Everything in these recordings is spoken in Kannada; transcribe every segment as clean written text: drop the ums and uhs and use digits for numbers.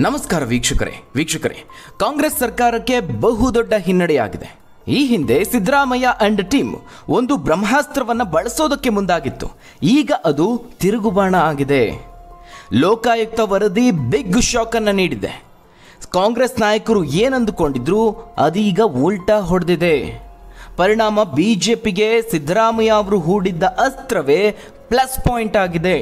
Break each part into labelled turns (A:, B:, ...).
A: ನಮಸ್ಕಾರ ವೀಕ್ಷಕರೇ ಕಾಂಗ್ರೆಸ್ ಸರ್ಕಾರಕ್ಕೆ ಬಹುದೊಡ್ಡ ಹಿನ್ನಡೆಯಾಗಿದೆ. ಈ ಹಿಂದೆ ಸಿದ್ದರಾಮಯ್ಯ ಅಂಡ್ ಟೀಮ್ ಒಂದು ಬ್ರಹ್ಮಾಸ್ತ್ರವನ್ನು ಬಳಸೋದಕ್ಕೆ ಮುಂದಾಗಿತ್ತು. ಈಗ ಅದು ತಿರುಗುಬಾಣ ಆಗಿದೆ. ಲೋಕಾಯುಕ್ತ ವರದಿ ಬಿಗ್ ಶಾಕ್ ಅನ್ನು ನೀಡಿದೆ. ಕಾಂಗ್ರೆಸ್ ನಾಯಕರು ಏನಂದುಕೊಂಡಿದ್ರು ಅದೀಗ ಉಲ್ಟಾ ಹೊಡೆದಿದೆ. ಪರಿಣಾಮ ಬಿಜೆಪಿಗೆ ಸಿದ್ದರಾಮಯ್ಯ ಅವರು ಹೂಡಿದ್ದ ಅಸ್ತ್ರವೇ ಪ್ಲಸ್ ಪಾಯಿಂಟ್ ಆಗಿದೆ.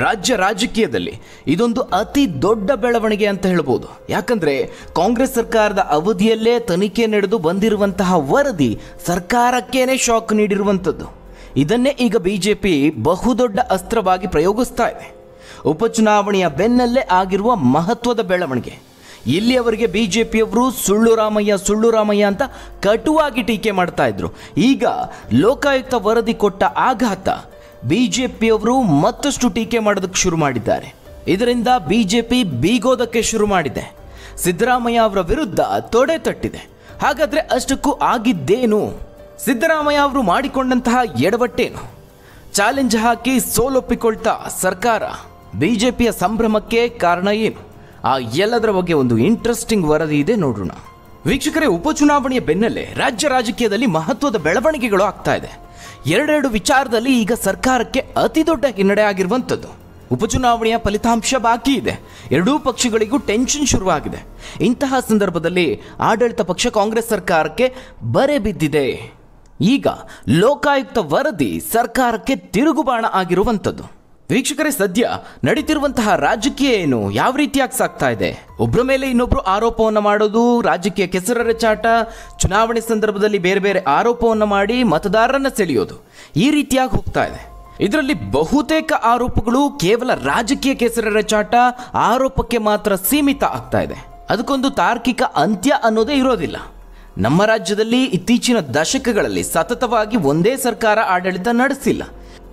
A: ರಾಜ್ಯ ರಾಜಕೀಯದಲ್ಲಿ ಇದೊಂದು ಅತಿ ದೊಡ್ಡ ಬೆಳವಣಿಗೆ ಅಂತ ಹೇಳ್ಬೋದು. ಯಾಕಂದರೆ ಕಾಂಗ್ರೆಸ್ ಸರ್ಕಾರದ ಅವಧಿಯಲ್ಲೇ ತನಿಖೆ ನಡೆದು ಬಂದಿರುವಂತಹ ವರದಿ ಸರ್ಕಾರಕ್ಕೇನೆ ಶಾಕ್ ನೀಡಿರುವಂಥದ್ದು. ಇದನ್ನೇ ಈಗ ಬಿಜೆಪಿ ಬಹುದೊಡ್ಡ ಅಸ್ತ್ರವಾಗಿ ಪ್ರಯೋಗಿಸ್ತಾ ಇದೆ. ಉಪಚುನಾವಣೆಯ ಬೆನ್ನಲ್ಲೇ ಆಗಿರುವ ಮಹತ್ವದ ಬೆಳವಣಿಗೆ. ಇಲ್ಲಿಯವರೆಗೆ ಬಿಜೆಪಿಯವರು ಸುಳ್ಳು ರಾಮಯ್ಯ ಅಂತ ಕಟುವಾಗಿ ಟೀಕೆ ಮಾಡ್ತಾ ಇದ್ರು. ಈಗ ಲೋಕಾಯುಕ್ತ ವರದಿ ಕೊಟ್ಟ ಆಘಾತ ಬಿಜೆಪಿಯವರು ಮತ್ತಷ್ಟು ಟೀಕೆ ಮಾಡೋದಕ್ಕೆ ಶುರು ಮಾಡಿದ್ದಾರೆ. ಇದರಿಂದ ಬಿಜೆಪಿ ಬೀಗೋದಕ್ಕೆ ಶುರು ಮಾಡಿದೆ. ಸಿದ್ದರಾಮಯ್ಯ ಅವರ ವಿರುದ್ಧ ತೊಡೆ ತಟ್ಟಿದೆ. ಹಾಗಾದ್ರೆ ಅಷ್ಟಕ್ಕೂ ಆಗಿದ್ದೇನು? ಸಿದ್ದರಾಮಯ್ಯ ಅವರು ಮಾಡಿಕೊಂಡಂತಹ ಎಡವಟ್ಟೇನು? ಚಾಲೆಂಜ್ ಹಾಕಿ ಸೋಲೊಪ್ಪಿಕೊಳ್ತಾ ಸರ್ಕಾರ ಬಿಜೆಪಿಯ ಸಂಭ್ರಮಕ್ಕೆ ಕಾರಣ ಏನು? ಆ ಎಲ್ಲದರ ಬಗ್ಗೆ ಒಂದು ಇಂಟ್ರೆಸ್ಟಿಂಗ್ ವರದಿ ಇದೆ, ನೋಡೋಣ. ವೀಕ್ಷಕರೇ, ಉಪಚುನಾವಣೆಯ ಬೆನ್ನಲ್ಲೇ ರಾಜ್ಯ ರಾಜಕೀಯದಲ್ಲಿ ಮಹತ್ವದ ಬೆಳವಣಿಗೆಗಳು ಆಗ್ತಾ ಇದೆ. ಎರಡೆರಡು ವಿಚಾರದಲ್ಲಿ ಈಗ ಸರ್ಕಾರಕ್ಕೆ ಅತಿ ದೊಡ್ಡ ಹಿನ್ನಡೆ ಆಗಿರುವಂಥದ್ದು. ಉಪಚುನಾವಣೆಯ ಫಲಿತಾಂಶ ಬಾಕಿ ಇದೆ. ಎರಡೂ ಪಕ್ಷಗಳಿಗೂ ಟೆನ್ಷನ್ ಶುರುವಾಗಿದೆ. ಇಂತಹ ಸಂದರ್ಭದಲ್ಲಿ ಆಡಳಿತ ಪಕ್ಷ ಕಾಂಗ್ರೆಸ್ ಸರ್ಕಾರಕ್ಕೆ ಬರೆ ಬಿದ್ದಿದೆ. ಈಗ ಲೋಕಾಯುಕ್ತ ವರದಿ ಸರ್ಕಾರಕ್ಕೆ ತಿರುಗುಬಾಣ ಆಗಿರುವಂಥದ್ದು. ವೀಕ್ಷಕರೇ, ಸದ್ಯ ನಡೀತಿರುವಂತಹ ರಾಜಕೀಯ ಏನು, ಯಾವ ರೀತಿಯಾಗಿ ಸಾಗ್ತಾ ಇದೆ? ಒಬ್ಬರ ಮೇಲೆ ಇನ್ನೊಬ್ರು ಆರೋಪವನ್ನು ಮಾಡೋದು, ರಾಜಕೀಯ ಕೆಸರೆರಚಾಟ, ಚುನಾವಣೆ ಸಂದರ್ಭದಲ್ಲಿ ಬೇರೆ ಬೇರೆ ಆರೋಪವನ್ನು ಮಾಡಿ ಮತದಾರರನ್ನ ಸೆಳೆಯೋದು, ಈ ರೀತಿಯಾಗಿ ಹೋಗ್ತಾ ಇದೆ. ಇದರಲ್ಲಿ ಬಹುತೇಕ ಆರೋಪಗಳು ಕೇವಲ ರಾಜಕೀಯ ಕೆಸರೆರಚಾಟ, ಆರೋಪಕ್ಕೆ ಮಾತ್ರ ಸೀಮಿತ ಆಗ್ತಾ ಇದೆ. ಅದಕ್ಕೊಂದು ತಾರ್ಕಿಕ ಅಂತ್ಯ ಅನ್ನೋದೇ ಇರೋದಿಲ್ಲ. ನಮ್ಮ ರಾಜ್ಯದಲ್ಲಿ ಇತ್ತೀಚಿನ ದಶಕಗಳಲ್ಲಿ ಸತತವಾಗಿ ಒಂದೇ ಸರ್ಕಾರ ಆಡಳಿತ ನಡೆಸಿಲ್ಲ.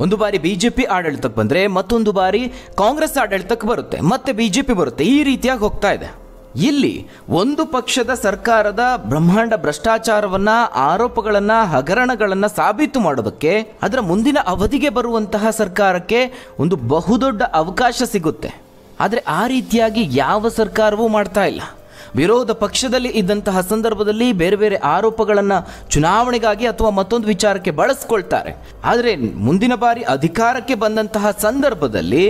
A: ಒಂದು ಬಾರಿ ಬಿಜೆಪಿ ಆಡಳಿತಕ್ಕೆ ಬಂದರೆ ಮತ್ತೊಂದು ಬಾರಿ ಕಾಂಗ್ರೆಸ್ ಆಡಳಿತಕ್ಕೆ ಬರುತ್ತೆ, ಮತ್ತೆ ಬಿಜೆಪಿ ಬರುತ್ತೆ, ಈ ರೀತಿಯಾಗಿ ಹೋಗ್ತಾ ಇದೆ. ಇಲ್ಲಿ ಒಂದು ಪಕ್ಷದ ಸರ್ಕಾರದ ಬ್ರಹ್ಮಾಂಡ ಭ್ರಷ್ಟಾಚಾರವನ್ನ, ಆರೋಪಗಳನ್ನ, ಹಗರಣಗಳನ್ನ ಸಾಬೀತು ಮಾಡೋದಕ್ಕೆ ಅದರ ಮುಂದಿನ ಅವಧಿಗೆ ಬರುವಂತಹ ಸರ್ಕಾರಕ್ಕೆ ಒಂದು ಬಹುದೊಡ್ಡ ಅವಕಾಶ ಸಿಗುತ್ತೆ. ಆದರೆ ಆ ರೀತಿಯಾಗಿ ಯಾವ ಸರ್ಕಾರವೂ ಮಾಡ್ತಾ ಇಲ್ಲ. ವಿರೋಧ ಪಕ್ಷದಲ್ಲಿ ಇದ್ದಂತಹ ಸಂದರ್ಭದಲ್ಲಿ ಬೇರೆ ಬೇರೆ ಆರೋಪಗಳನ್ನು ಚುನಾವಣೆಗಾಗಿ ಅಥವಾ ಮತ್ತೊಂದು ವಿಚಾರಕ್ಕೆ ಬಳಸ್ಕೊಳ್ತಾರೆ. ಆದರೆ ಮುಂದಿನ ಬಾರಿ ಅಧಿಕಾರಕ್ಕೆ ಬಂದಂತಹ ಸಂದರ್ಭದಲ್ಲಿ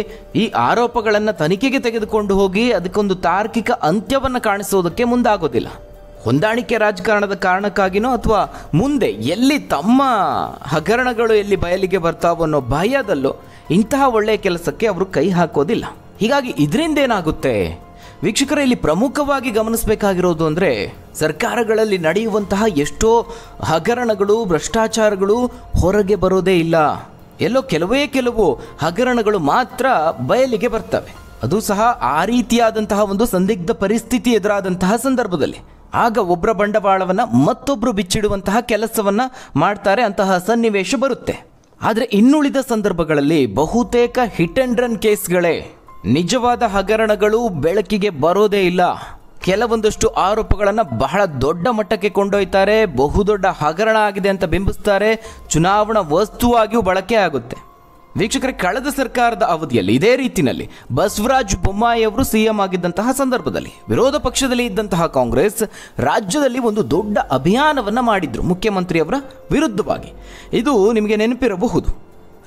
A: ಈ ಆರೋಪಗಳನ್ನು ತನಿಖೆಗೆ ತೆಗೆದುಕೊಂಡು ಹೋಗಿ ಅದಕ್ಕೊಂದು ತಾರ್ಕಿಕ ಅಂತ್ಯವನ್ನು ಕಾಣಿಸೋದಕ್ಕೆ ಮುಂದಾಗೋದಿಲ್ಲ. ಹೊಂದಾಣಿಕೆ ರಾಜಕಾರಣದ ಕಾರಣಕ್ಕಾಗಿನೋ ಅಥವಾ ಮುಂದೆ ಎಲ್ಲಿ ತಮ್ಮ ಹಗರಣಗಳು ಎಲ್ಲಿ ಬಯಲಿಗೆ ಬರ್ತಾವೋ ಅನ್ನೋ ಭಯದಲ್ಲೋ ಇಂತಹ ಒಳ್ಳೆಯ ಕೆಲಸಕ್ಕೆ ಅವರು ಕೈ ಹಾಕೋದಿಲ್ಲ. ಹೀಗಾಗಿ ಇದರಿಂದ ಏನಾಗುತ್ತೆ? ವೀಕ್ಷಕರೇ, ಇಲ್ಲಿ ಪ್ರಮುಖವಾಗಿ ಗಮನಿಸಬೇಕಾಗಿರೋದು ಅಂದರೆ ಸರ್ಕಾರಗಳಲ್ಲಿ ನಡೆಯುವಂತಹ ಎಷ್ಟೋ ಹಗರಣಗಳು, ಭ್ರಷ್ಟಾಚಾರಗಳು ಹೊರಗೆ ಬರೋದೇ ಇಲ್ಲ. ಎಲ್ಲೋ ಕೆಲವು ಹಗರಣಗಳು ಮಾತ್ರ ಬಯಲಿಗೆ ಬರ್ತವೆ. ಅದು ಸಹ ಆ ರೀತಿಯಾದಂತಹ ಒಂದು ಸಂದಿಗ್ಧ ಪರಿಸ್ಥಿತಿ ಎದುರಾದಂತಹ ಸಂದರ್ಭದಲ್ಲಿ. ಆಗ ಒಬ್ಬರ ಬಂಡವಾಳವನ್ನು ಮತ್ತೊಬ್ಬರು ಬಿಚ್ಚಿಡುವಂತಹ ಕೆಲಸವನ್ನು ಮಾಡ್ತಾರೆ, ಅಂತಹ ಸನ್ನಿವೇಶ ಬರುತ್ತೆ. ಆದರೆ ಇನ್ನುಳಿದ ಸಂದರ್ಭಗಳಲ್ಲಿ ಬಹುತೇಕ ಹಿಟ್ ಆ್ಯಂಡ್ ರನ್ ಕೇಸ್ಗಳೇ. ನಿಜವಾದ ಹಗರಣಗಳು ಬೆಳಕಿಗೆ ಬರೋದೇ ಇಲ್ಲ. ಕೆಲವೊಂದಷ್ಟು ಆರೋಪಗಳನ್ನು ಬಹಳ ದೊಡ್ಡ ಮಟ್ಟಕ್ಕೆ ಕೊಂಡೊಯ್ತಾರೆ, ಬಹುದೊಡ್ಡ ಹಗರಣ ಆಗಿದೆ ಅಂತ ಬಿಂಬಿಸ್ತಾರೆ, ಚುನಾವಣಾ ವಸ್ತುವಾಗಿಯೂ ಬಳಕೆ ಆಗುತ್ತೆ. ವೀಕ್ಷಕರೇ, ಕಳೆದ ಸರ್ಕಾರದ ಅವಧಿಯಲ್ಲಿ ಇದೇ ರೀತಿಯಲ್ಲಿ ಬಸವರಾಜ ಬೊಮ್ಮಾಯಿ ಅವರು ಸಿಎಂ ಆಗಿದ್ದಂತಹ ಸಂದರ್ಭದಲ್ಲಿ ವಿರೋಧ ಪಕ್ಷದಲ್ಲಿ ಇದ್ದಂತಹ ಕಾಂಗ್ರೆಸ್ ರಾಜ್ಯದಲ್ಲಿ ಒಂದು ದೊಡ್ಡ ಅಭಿಯಾನವನ್ನು ಮಾಡಿದ್ರು ಮುಖ್ಯಮಂತ್ರಿಯವರ ವಿರುದ್ಧವಾಗಿ. ಇದು ನಿಮಗೆ ನೆನಪಿರಬಹುದು.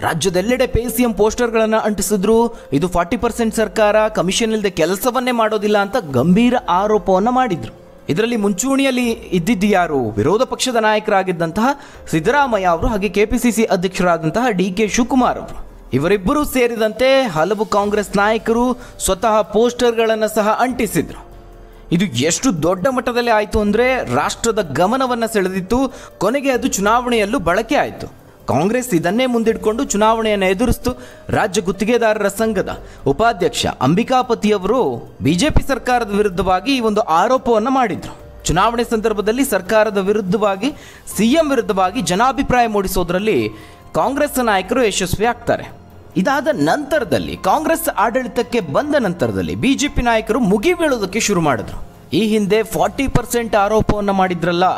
A: ರಾಜ್ಯದೆಲ್ಲೆಡೆ ಪೇಸಿಎಂ ಪೋಸ್ಟರ್ಗಳನ್ನು ಅಂಟಿಸಿದ್ರು. ಇದು 40% ಸರ್ಕಾರ ಕಮಿಷನ್ ಇಲ್ಲದೆ ಕೆಲಸವನ್ನೇ ಮಾಡೋದಿಲ್ಲ ಅಂತ ಗಂಭೀರ ಆರೋಪವನ್ನು ಮಾಡಿದ್ರು. ಇದರಲ್ಲಿ ಮುಂಚೂಣಿಯಲ್ಲಿ ಇದ್ದಿದ್ದು ಯಾರು? ವಿರೋಧ ಪಕ್ಷದ ನಾಯಕರಾಗಿದ್ದಂತಹ ಸಿದ್ದರಾಮಯ್ಯ ಅವರು ಹಾಗೆ ಕೆಪಿಸಿಸಿ ಅಧ್ಯಕ್ಷರಾದಂತಹ ಡಿ.ಕೆ. ಶಿವಕುಮಾರ್ ಅವರು. ಇವರಿಬ್ಬರೂ ಸೇರಿದಂತೆ ಹಲವು ಕಾಂಗ್ರೆಸ್ ನಾಯಕರು ಸ್ವತಃ ಪೋಸ್ಟರ್ಗಳನ್ನು ಸಹ ಅಂಟಿಸಿದ್ರು. ಇದು ಎಷ್ಟು ದೊಡ್ಡ ಮಟ್ಟದಲ್ಲಿ ಆಯಿತು ಅಂದರೆ ರಾಷ್ಟ್ರದ ಗಮನವನ್ನು ಸೆಳೆದಿತ್ತು. ಕೊನೆಗೆ ಅದು ಚುನಾವಣೆಯಲ್ಲೂ ಬಳಕೆ ಆಯಿತು. ಕಾಂಗ್ರೆಸ್ ಇದನ್ನೇ ಮುಂದಿಟ್ಕೊಂಡು ಚುನಾವಣೆಯನ್ನು ಎದುರಿಸಿತು. ರಾಜ್ಯ ಗುತ್ತಿಗೆದಾರರ ಸಂಘದ ಉಪಾಧ್ಯಕ್ಷ ಅಂಬಿಕಾಪತಿಯವರು ಬಿಜೆಪಿ ಸರ್ಕಾರದ ವಿರುದ್ಧವಾಗಿ ಈ ಒಂದು ಆರೋಪವನ್ನು ಮಾಡಿದ್ರು. ಚುನಾವಣೆ ಸಂದರ್ಭದಲ್ಲಿ ಸರ್ಕಾರದ ವಿರುದ್ಧವಾಗಿ, ಸಿಎಂ ವಿರುದ್ಧವಾಗಿ ಜನಾಭಿಪ್ರಾಯ ಮೂಡಿಸೋದ್ರಲ್ಲಿ ಕಾಂಗ್ರೆಸ್ ನಾಯಕರು ಯಶಸ್ವಿ ಆಗ್ತಾರೆ. ಇದಾದ ನಂತರದಲ್ಲಿ ಕಾಂಗ್ರೆಸ್ ಆಡಳಿತಕ್ಕೆ ಬಂದ ನಂತರದಲ್ಲಿ ಬಿಜೆಪಿ ನಾಯಕರು ಮುಗಿ ಬೀಳೋದಕ್ಕೆ ಶುರು ಮಾಡಿದ್ರು. ಈ ಹಿಂದೆ 40% ಆರೋಪವನ್ನು ಮಾಡಿದ್ರಲ್ಲ,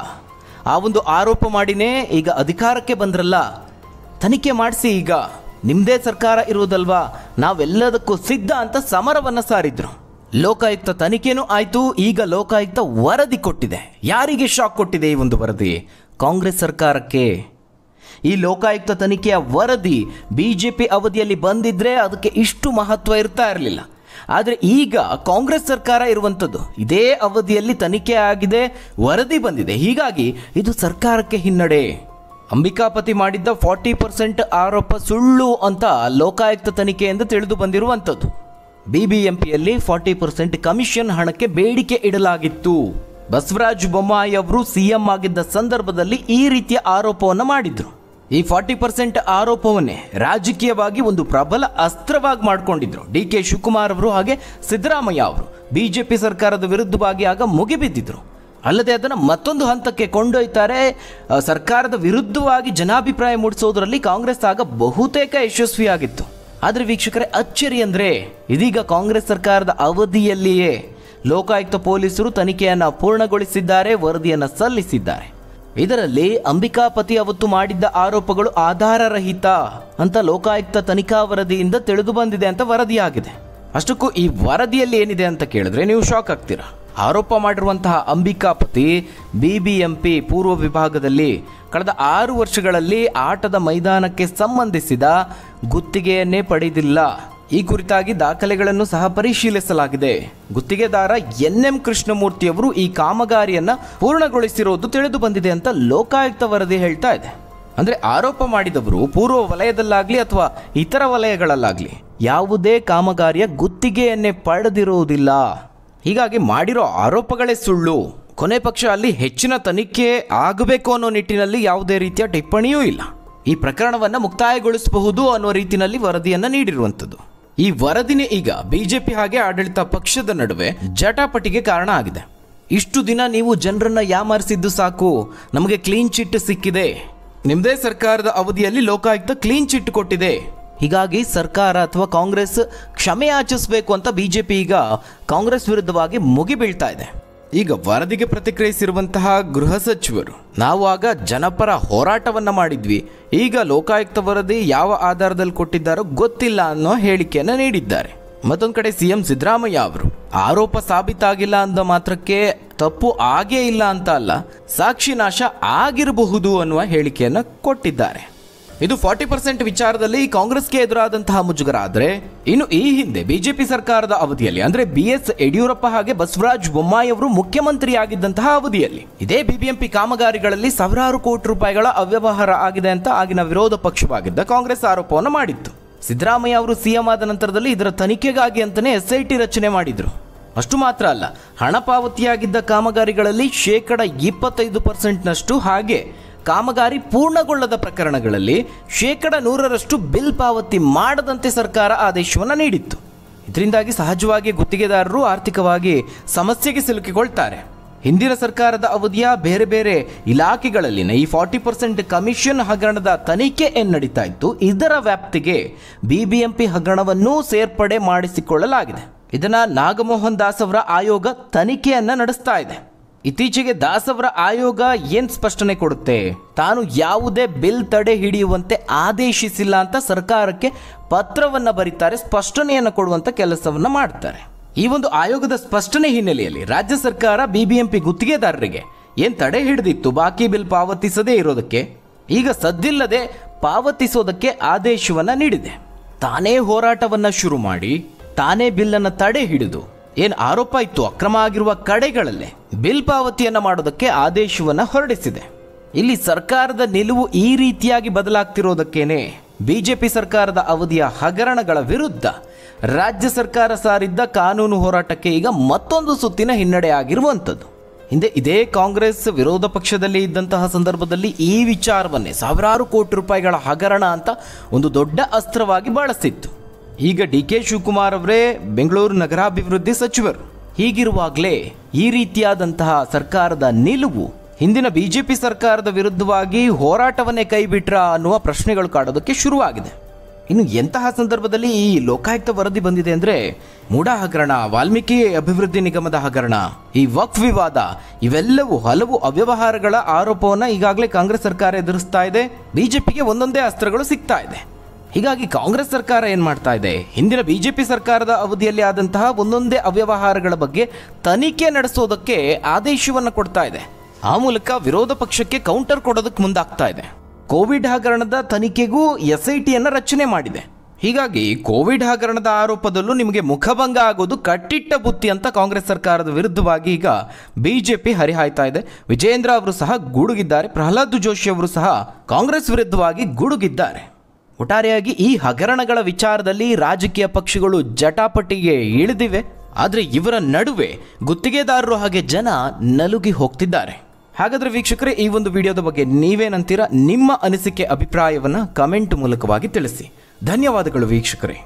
A: ಆ ಒಂದು ಆರೋಪ ಮಾಡಿನೇ ಈಗ ಅಧಿಕಾರಕ್ಕೆ ಬಂದ್ರಲ್ಲ, ತನಿಖೆ ಮಾಡಿಸಿ, ಈಗ ನಿಮ್ಮದೇ ಸರ್ಕಾರ ಇರುವುದಲ್ವಾ, ನಾವೆಲ್ಲದಕ್ಕೂ ಸಿದ್ಧ ಅಂತ ಸಮರವನ್ನು ಸಾರಿದ್ರು. ಲೋಕಾಯುಕ್ತ ತನಿಖೆನೂ ಆಯಿತು, ಈಗ ಲೋಕಾಯುಕ್ತ ವರದಿ ಕೊಟ್ಟಿದೆ. ಯಾರಿಗೆ ಶಾಕ್ ಕೊಟ್ಟಿದೆ ಈ ಒಂದು ವರದಿ? ಕಾಂಗ್ರೆಸ್ ಸರ್ಕಾರಕ್ಕೆ. ಈ ಲೋಕಾಯುಕ್ತ ತನಿಖೆಯ ವರದಿ BJP ಅವಧಿಯಲ್ಲಿ ಬಂದಿದ್ರೆ ಅದಕ್ಕೆ ಇಷ್ಟು ಮಹತ್ವ ಇರ್ತಾ ಇರಲಿಲ್ಲ. ಆದರೆ ಈಗ ಕಾಂಗ್ರೆಸ್ ಸರ್ಕಾರ ಇರುವಂಥದ್ದು, ಇದೇ ಅವಧಿಯಲ್ಲಿ ತನಿಖೆ ಆಗಿದೆ, ವರದಿ ಬಂದಿದೆ. ಹೀಗಾಗಿ ಇದು ಸರ್ಕಾರಕ್ಕೆ ಹಿನ್ನಡೆ. ಅಂಬಿಕಾಪತಿ ಮಾಡಿದ್ದ 40% ಆರೋಪ ಸುಳ್ಳು ಅಂತ ಲೋಕಾಯುಕ್ತ ತನಿಖೆಯಿಂದ ತಿಳಿದು ಬಂದಿರುವಂಥದ್ದು. BBMPಯಲ್ಲಿ 40% ಕಮಿಷನ್ ಹಣಕ್ಕೆ ಬೇಡಿಕೆ ಇಡಲಾಗಿತ್ತು. ಬಸವರಾಜ ಬೊಮ್ಮಾಯಿ ಅವರು CM ಆಗಿದ್ದ ಸಂದರ್ಭದಲ್ಲಿ ಈ ರೀತಿಯ ಆರೋಪವನ್ನು ಮಾಡಿದ್ರು. ಈ 40% ಆರೋಪವನ್ನೇ ರಾಜಕೀಯವಾಗಿ ಒಂದು ಪ್ರಬಲ ಅಸ್ತ್ರವಾಗಿ ಮಾಡಿಕೊಂಡಿದ್ರು DK ಶಿವಕುಮಾರ್ ಅವರು ಹಾಗೆ ಸಿದ್ದರಾಮಯ್ಯ ಅವರು. BJP ಸರ್ಕಾರದ ವಿರುದ್ಧವಾಗಿ ಆಗ ಮುಗಿಬಿದ್ದಿದ್ರು. ಅಲ್ಲದೆ ಅದನ್ನು ಮತ್ತೊಂದು ಹಂತಕ್ಕೆ ಕೊಂಡೊಯ್ತಾರೆ. ಸರ್ಕಾರದ ವಿರುದ್ಧವಾಗಿ ಜನಾಭಿಪ್ರಾಯ ಮೂಡಿಸೋದ್ರಲ್ಲಿ ಕಾಂಗ್ರೆಸ್ ಆಗ ಬಹುತೇಕ ಯಶಸ್ವಿಯಾಗಿತ್ತು. ಆದರೆ ವೀಕ್ಷಕರೇ, ಅಚ್ಚರಿ ಅಂದರೆ ಇದೀಗ ಕಾಂಗ್ರೆಸ್ ಸರ್ಕಾರದ ಅವಧಿಯಲ್ಲಿಯೇ ಲೋಕಾಯುಕ್ತ ಪೊಲೀಸರು ತನಿಖೆಯನ್ನು ಪೂರ್ಣಗೊಳಿಸಿದ್ದಾರೆ, ವರದಿಯನ್ನು ಸಲ್ಲಿಸಿದ್ದಾರೆ. ಇದರಲ್ಲಿ ಅಂಬಿಕಾಪತಿ ಅವತ್ತು ಮಾಡಿದ್ದ ಆರೋಪಗಳು ಆಧಾರರಹಿತ ಅಂತ ಲೋಕಾಯುಕ್ತ ತನಿಖಾ ವರದಿಯಿಂದ ತಿಳಿದು ಬಂದಿದೆ ಅಂತ ವರದಿಯಾಗಿದೆ. ಅಷ್ಟಕ್ಕೂ ಈ ವರದಿಯಲ್ಲಿ ಏನಿದೆ ಅಂತ ಕೇಳಿದ್ರೆ ನೀವು ಶಾಕ್ ಆಗ್ತೀರಾ. ಆರೋಪ ಮಾಡಿರುವಂತಹ ಅಂಬಿಕಾಪತಿ BBMP ಪೂರ್ವ ವಿಭಾಗದಲ್ಲಿ ಕಳೆದ 6 ವರ್ಷಗಳಲ್ಲಿ ಆಟದ ಮೈದಾನಕ್ಕೆ ಸಂಬಂಧಿಸಿದ ಗುತ್ತಿಗೆಯನ್ನೇ ಪಡೆದಿಲ್ಲ. ಈ ಕುರಿತಾಗಿ ದಾಖಲೆಗಳನ್ನು ಸಹ ಪರಿಶೀಲಿಸಲಾಗಿದೆ. ಗುತ್ತಿಗೆದಾರ NM ಕೃಷ್ಣಮೂರ್ತಿಯವರು ಈ ಕಾಮಗಾರಿಯನ್ನು ಪೂರ್ಣಗೊಳಿಸಿರೋದು ತಿಳಿದು ಬಂದಿದೆ ಅಂತ ಲೋಕಾಯುಕ್ತ ವರದಿ ಹೇಳ್ತಾ ಇದೆ. ಅಂದರೆ ಆರೋಪ ಮಾಡಿದವರು ಪೂರ್ವ ವಲಯದಲ್ಲಾಗಲಿ ಅಥವಾ ಇತರ ವಲಯಗಳಲ್ಲಾಗಲಿ ಯಾವುದೇ ಕಾಮಗಾರಿಯ ಗುತ್ತಿಗೆಯನ್ನೇ ಪಡೆದಿರುವುದಿಲ್ಲ. ಹೀಗಾಗಿ ಮಾಡಿರೋ ಆರೋಪಗಳೇ ಸುಳ್ಳು. ಕೊನೆ ಪಕ್ಷ ಅಲ್ಲಿ ಹೆಚ್ಚಿನ ತನಿಖೆ ಆಗಬೇಕು ಅನ್ನೋ ನಿಟ್ಟಿನಲ್ಲಿ ಯಾವುದೇ ರೀತಿಯ ಟಿಪ್ಪಣಿಯೂ ಇಲ್ಲ. ಈ ಪ್ರಕರಣವನ್ನು ಮುಕ್ತಾಯಗೊಳಿಸಬಹುದು ಅನ್ನೋ ರೀತಿಯಲ್ಲಿ ವರದಿಯನ್ನು ನೀಡಿರುವಂಥದ್ದು. ಈ ವರದಿನೇ ಈಗ BJP ಹಾಗೆ ಆಡಳಿತ ಪಕ್ಷದ ನಡುವೆ ಜಟಾಪಟಿಗೆ ಕಾರಣ ಆಗಿದೆ. ಇಷ್ಟು ದಿನ ನೀವು ಜನರನ್ನ ಯಾಮಾರಿಸಿದ್ದು ಸಾಕು, ನಮಗೆ ಕ್ಲೀನ್ ಚಿಟ್ ಸಿಕ್ಕಿದೆ, ನಿಮ್ಮದೇ ಸರ್ಕಾರದ ಅವಧಿಯಲ್ಲಿ ಲೋಕಾಯುಕ್ತ ಕ್ಲೀನ್ ಚಿಟ್ ಕೊಟ್ಟಿದೆ, ಹೀಗಾಗಿ ಸರ್ಕಾರ ಅಥವಾ ಕಾಂಗ್ರೆಸ್ ಕ್ಷಮೆ ಯಾಚಿಸಬೇಕು ಅಂತ BJP ಈಗ ಕಾಂಗ್ರೆಸ್ ವಿರುದ್ಧವಾಗಿ ಮುಗಿಬೀಳ್ತಾ ಇದೆ. ಈಗ ವರದಿಗೆ ಪ್ರತಿಕ್ರಿಯಿಸಿರುವಂತಹ ಗೃಹ ಸಚಿವರು, ನಾವು ಆಗ ಜನಪರ ಹೋರಾಟವನ್ನ ಮಾಡಿದ್ವಿ, ಈಗ ಲೋಕಾಯುಕ್ತ ವರದಿ ಯಾವ ಆಧಾರದಲ್ಲಿ ಕೊಟ್ಟಿದ್ದಾರೋ ಗೊತ್ತಿಲ್ಲ ಅನ್ನೋ ಹೇಳಿಕೆಯನ್ನು ನೀಡಿದ್ದಾರೆ. ಮತ್ತೊಂದು ಕಡೆ CM ಸಿದ್ದರಾಮಯ್ಯ ಅವರು ಆರೋಪ ಸಾಬೀತಾಗಿಲ್ಲ ಅಂದ ಮಾತ್ರಕ್ಕೆ ತಪ್ಪು ಆಗೇ ಇಲ್ಲ ಅಂತ ಅಲ್ಲ, ಸಾಕ್ಷಿ ನಾಶ ಆಗಿರಬಹುದು ಅನ್ನುವ ಹೇಳಿಕೆಯನ್ನು ಕೊಟ್ಟಿದ್ದಾರೆ. ಇದು 40% ವಿಚಾರದಲ್ಲಿ ಕಾಂಗ್ರೆಸ್ಗೆ ಎದುರಾದಂತಹ ಮುಜುಗರ. ಆದರೆ ಇನ್ನು ಈ ಹಿಂದೆ BJP ಸರ್ಕಾರದ ಅವಧಿಯಲ್ಲಿ ಅಂದ್ರೆ BS ಯಡಿಯೂರಪ್ಪ ಹಾಗೆ ಬಸವರಾಜ ಬೊಮ್ಮಾಯಿ ಅವರು ಮುಖ್ಯಮಂತ್ರಿಯಾಗಿದ್ದಂತಹ ಅವಧಿಯಲ್ಲಿ ಇದೇ BBMP ಕಾಮಗಾರಿಗಳಲ್ಲಿ ಸಾವಿರಾರು ಕೋಟಿ ರೂಪಾಯಿಗಳ ಅವ್ಯವಹಾರ ಆಗಿದೆ ಅಂತ ಆಗಿನ ವಿರೋಧ ಪಕ್ಷವಾಗಿದ್ದ ಕಾಂಗ್ರೆಸ್ ಆರೋಪವನ್ನು ಮಾಡಿತ್ತು. ಸಿದ್ದರಾಮಯ್ಯ ಅವರು CM ಆದ ನಂತರದಲ್ಲಿ ಇದರ ತನಿಖೆಗಾಗಿ ಅಂತಾನೆ SIT ರಚನೆ ಮಾಡಿದ್ರು. ಅಷ್ಟು ಮಾತ್ರ ಅಲ್ಲ, ಹಣ ಪಾವತಿಯಾಗಿದ್ದ ಕಾಮಗಾರಿಗಳಲ್ಲಿ 25% ಹಾಗೆ ಕಾಮಗಾರಿ ಪೂರ್ಣಗೊಳ್ಳದ ಪ್ರಕರಣಗಳಲ್ಲಿ 100% ಬಿಲ್ ಪಾವತಿ ಮಾಡದಂತೆ ಸರ್ಕಾರ ಆದೇಶವನ್ನು ನೀಡಿತ್ತು. ಇದರಿಂದಾಗಿ ಸಹಜವಾಗಿ ಗುತ್ತಿಗೆದಾರರು ಆರ್ಥಿಕವಾಗಿ ಸಮಸ್ಯೆಗೆ ಸಿಲುಕಿಕೊಳ್ತಾರೆ. ಹಿಂದಿನ ಸರ್ಕಾರದ ಅವಧಿಯ ಬೇರೆ ಬೇರೆ ಇಲಾಖೆಗಳಲ್ಲಿನ ಈ 40% ಕಮಿಷನ್ ಹಗರಣದ ತನಿಖೆ ಏನು ನಡೀತಾ ಇತ್ತು, ಇದರ ವ್ಯಾಪ್ತಿಗೆ BBMP ಹಗರಣವನ್ನೂ ಸೇರ್ಪಡೆ ಮಾಡಿಸಿಕೊಳ್ಳಲಾಗಿದೆ. ಇದನ್ನ ನಾಗಮೋಹನ್ ದಾಸ್ ಅವರ ಆಯೋಗ ತನಿಖೆಯನ್ನ ನಡೆಸ್ತಾ ಇದೆ. ಇತ್ತೀಚೆಗೆ ದಾಸ್ ಅವರ ಆಯೋಗ ಏನ್ ಸ್ಪಷ್ಟನೆ ಕೊಡುತ್ತೆ, ತಾನು ಯಾವುದೇ ಬಿಲ್ ತಡೆ ಹಿಡಿಯುವಂತೆ ಆದೇಶಿಸಿಲ್ಲ ಅಂತ ಸರ್ಕಾರಕ್ಕೆ ಪತ್ರವನ್ನ ಬರೀತಾರೆ, ಸ್ಪಷ್ಟನೆಯನ್ನು ಕೊಡುವಂತ ಕೆಲಸವನ್ನ ಮಾಡ್ತಾರೆ. ಈ ಒಂದು ಆಯೋಗದ ಸ್ಪಷ್ಟನೆ ಹಿನ್ನೆಲೆಯಲ್ಲಿ ರಾಜ್ಯ ಸರ್ಕಾರ BBMP ಗುತ್ತಿಗೆದಾರರಿಗೆ ಏನ್ ತಡೆ ಹಿಡಿದಿತ್ತು ಬಾಕಿ ಬಿಲ್ ಪಾವತಿಸದೇ ಇರೋದಕ್ಕೆ, ಈಗ ಸದ್ದಿಲ್ಲದೆ ಪಾವತಿಸೋದಕ್ಕೆ ಆದೇಶವನ್ನ ನೀಡಿದೆ. ತಾನೇ ಹೋರಾಟವನ್ನ ಶುರು ಮಾಡಿ ತಾನೇ ಬಿಲ್ಲನ್ನು ತಡೆ ಹಿಡಿದು ಏನು ಆರೋಪ ಇತ್ತು ಅಕ್ರಮ ಆಗಿರುವ ಕಡೆಗಳಲ್ಲೇ ಬಿಲ್ ಪಾವತಿಯನ್ನ ಮಾಡೋದಕ್ಕೆ ಆದೇಶವನ್ನ ಹೊರಡಿಸಿದೆ. ಇಲ್ಲಿ ಸರ್ಕಾರದ ನಿಲುವು ಈ ರೀತಿಯಾಗಿ ಬದಲಾಗ್ತಿರೋದಕ್ಕೇನೆ BJP ಸರ್ಕಾರದ ಅವಧಿಯ ಹಗರಣಗಳ ವಿರುದ್ಧ ರಾಜ್ಯ ಸರ್ಕಾರ ಸಾರಿದ್ದ ಕಾನೂನು ಹೋರಾಟಕ್ಕೆ ಈಗ ಮತ್ತೊಂದು ಸುತ್ತಿನ ಹಿನ್ನಡೆ ಆಗಿರುವಂಥದ್ದು. ಹಿಂದೆ ಇದೇ ಕಾಂಗ್ರೆಸ್ ವಿರೋಧ ಪಕ್ಷದಲ್ಲಿ ಇದ್ದಂತಹ ಸಂದರ್ಭದಲ್ಲಿ ಈ ವಿಚಾರವನ್ನೇ ಸಾವಿರಾರು ಕೋಟಿ ರೂಪಾಯಿಗಳ ಹಗರಣ ಅಂತ ಒಂದು ದೊಡ್ಡ ಅಸ್ತ್ರವಾಗಿ ಬಳಸಿತ್ತು. ಈಗ DK ಶಿವಕುಮಾರ್ ಅವರೇ ಬೆಂಗಳೂರು ನಗರಾಭಿವೃದ್ಧಿ ಸಚಿವರು. ಹೀಗಿರುವಾಗಲೇ ಈ ರೀತಿಯಾದಂತಹ ಸರ್ಕಾರದ ನಿಲುವು ಹಿಂದಿನ BJP ಸರ್ಕಾರದ ವಿರುದ್ಧವಾಗಿ ಹೋರಾಟವನ್ನೇ ಕೈಬಿಟ್ರ ಅನ್ನುವ ಪ್ರಶ್ನೆಗಳು ಕಾಡೋದಕ್ಕೆ ಶುರುವಾಗಿದೆ. ಇನ್ನು ಎಂತಹ ಸಂದರ್ಭದಲ್ಲಿ ಈ ಲೋಕಾಯುಕ್ತ ವರದಿ ಬಂದಿದೆ ಅಂದರೆ ಮೂಡಾ ಹಗರಣ, ವಾಲ್ಮೀಕಿ ಅಭಿವೃದ್ಧಿ ನಿಗಮದ ಹಗರಣ, ಈ ವಕ್ಫ್ ವಿವಾದ, ಇವೆಲ್ಲವೂ ಹಲವು ಅವ್ಯವಹಾರಗಳ ಆರೋಪವನ್ನು ಈಗಾಗಲೇ ಕಾಂಗ್ರೆಸ್ ಸರ್ಕಾರ ಎದುರಿಸ್ತಾ ಇದೆ. BJPಗೆ ಒಂದೊಂದೇ ಅಸ್ತ್ರಗಳು ಸಿಗ್ತಾ ಇದೆ. ಹೀಗಾಗಿ ಕಾಂಗ್ರೆಸ್ ಸರ್ಕಾರ ಏನು ಮಾಡ್ತಾ ಇದೆ, ಹಿಂದಿನ ಬಿಜೆಪಿ ಸರ್ಕಾರದ ಅವಧಿಯಲ್ಲಿ ಆದಂತಹ ಒಂದೊಂದೇ ಅವ್ಯವಹಾರಗಳ ಬಗ್ಗೆ ತನಿಖೆ ನಡೆಸೋದಕ್ಕೆ ಆದೇಶವನ್ನು ಕೊಡ್ತಾ ಇದೆ. ಆ ಮೂಲಕ ವಿರೋಧ ಪಕ್ಷಕ್ಕೆ ಕೌಂಟರ್ ಕೊಡೋದಕ್ಕೆ ಮುಂದಾಗ್ತಾ ಇದೆ. ಕೋವಿಡ್ ಹಗರಣದ ತನಿಖೆಗೂ SITಯನ್ನು ರಚನೆ ಮಾಡಿದೆ. ಹೀಗಾಗಿ ಕೋವಿಡ್ ಹಗರಣದ ಆರೋಪದಲ್ಲೂ ನಿಮಗೆ ಮುಖಭಂಗ ಆಗೋದು ಕಟ್ಟಿಟ್ಟ ಬುತ್ತಿ ಅಂತ ಕಾಂಗ್ರೆಸ್ ಸರ್ಕಾರದ ವಿರುದ್ಧವಾಗಿ ಈಗ ಬಿಜೆಪಿ ಹರಿಹಾಯ್ತಾ ಇದೆ. ವಿಜಯೇಂದ್ರ ಅವರು ಸಹ ಗುಡುಗಿದ್ದಾರೆ. ಪ್ರಹ್ಲಾದ್ ಜೋಶಿ ಅವರು ಸಹ ಕಾಂಗ್ರೆಸ್ ವಿರುದ್ಧವಾಗಿ ಗುಡುಗಿದ್ದಾರೆ. ಒಟ್ಟಾರೆಯಾಗಿ ಈ ಹಗರಣಗಳ ವಿಚಾರದಲ್ಲಿ ರಾಜಕೀಯ ಪಕ್ಷಗಳು ಜಟಾಪಟಿಗೆ ಇಳಿದಿವೆ. ಆದರೆ ಇವರ ನಡುವೆ ಗುತ್ತಿಗೆದಾರರು ಹಾಗೆ ಜನ ನಲುಗಿ ಹೋಗ್ತಿದ್ದಾರೆ. ಹಾಗಾದರೆ ವೀಕ್ಷಕರೇ, ಈ ಒಂದು ವಿಡಿಯೋದ ಬಗ್ಗೆ ನೀವೇನಂತೀರಾ? ನಿಮ್ಮ ಅನಿಸಿಕೆ ಅಭಿಪ್ರಾಯವನ್ನು ಕಮೆಂಟ್ ಮೂಲಕವಾಗಿ ತಿಳಿಸಿ. ಧನ್ಯವಾದಗಳು ವೀಕ್ಷಕರೇ.